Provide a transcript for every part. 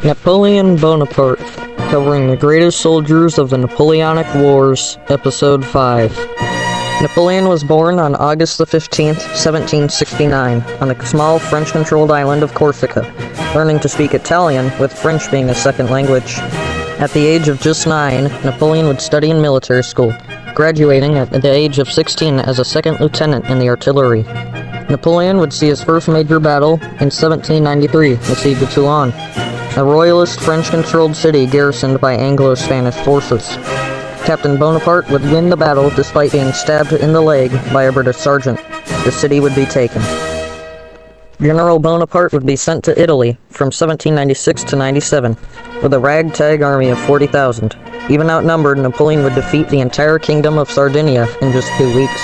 Napoleon Bonaparte, covering the greatest soldiers of the Napoleonic Wars, Episode 5. Napoleon was born on August the 15th, 1769, on the small French-controlled island of Corsica, learning to speak Italian, with French being a second language. At the age of just 9, Napoleon would study in military school, graduating at the age of 16 as a second lieutenant in the artillery. Napoleon would see his first major battle in 1793, the Siege of Toulon, a royalist French-controlled city garrisoned by Anglo-Spanish forces. Captain Bonaparte would win the battle despite being stabbed in the leg by a British sergeant. The city would be taken. General Bonaparte would be sent to Italy from 1796 to 97 with a ragtag army of 40,000. Even outnumbered, Napoleon would defeat the entire kingdom of Sardinia in just 2 weeks.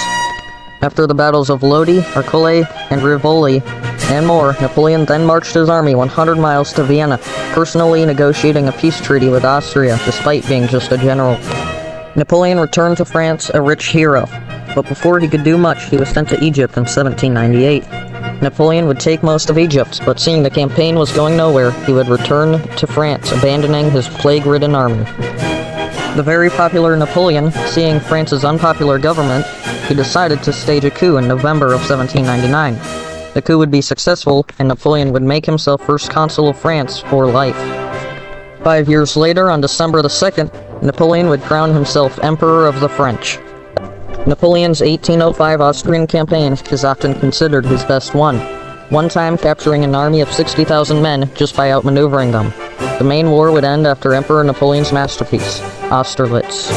After the battles of Lodi, Arcole, and Rivoli, and more, Napoleon then marched his army 100 miles to Vienna, personally negotiating a peace treaty with Austria despite being just a general. Napoleon returned to France a rich hero, but before he could do much, he was sent to Egypt in 1798. Napoleon would take most of Egypt, but seeing the campaign was going nowhere, he would return to France, abandoning his plague-ridden army. The very popular Napoleon, seeing France's unpopular government, he decided to stage a coup in November of 1799. The coup would be successful, and Napoleon would make himself first consul of France for life. 5 years later, on December the 2nd, Napoleon would crown himself Emperor of the French. Napoleon's 1805 Austrian campaign is often considered his best one time capturing an army of 60,000 men just by outmaneuvering them. The main war would end after Emperor Napoleon's masterpiece, Austerlitz.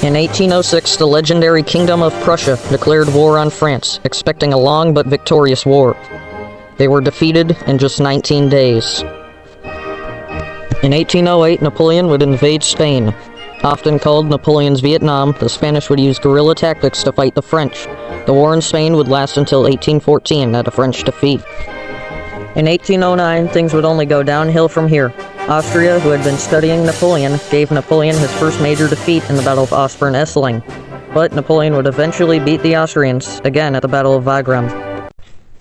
In 1806, the legendary Kingdom of Prussia declared war on France, expecting a long but victorious war. They were defeated in just 19 days. In 1808, Napoleon would invade Spain. Often called Napoleon's Vietnam, the Spanish would use guerrilla tactics to fight the French. The war in Spain would last until 1814 at a French defeat. In 1809, things would only go downhill from here. Austria, who had been studying Napoleon, gave Napoleon his first major defeat in the Battle of Aspern-Essling. But Napoleon would eventually beat the Austrians, again at the Battle of Wagram.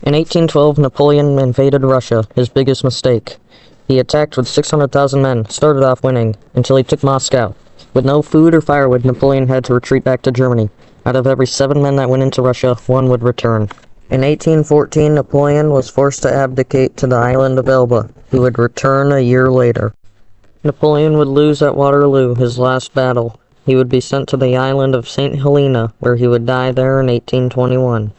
In 1812, Napoleon invaded Russia, his biggest mistake. He attacked with 600,000 men, started off winning, until he took Moscow. With no food or firewood, Napoleon had to retreat back to Germany. Out of every 7 men that went into Russia, 1 would return. In 1814, Napoleon was forced to abdicate to the island of Elba, who would return a year later. Napoleon would lose at Waterloo, his last battle. He would be sent to the island of St. Helena, where he would die there in 1821.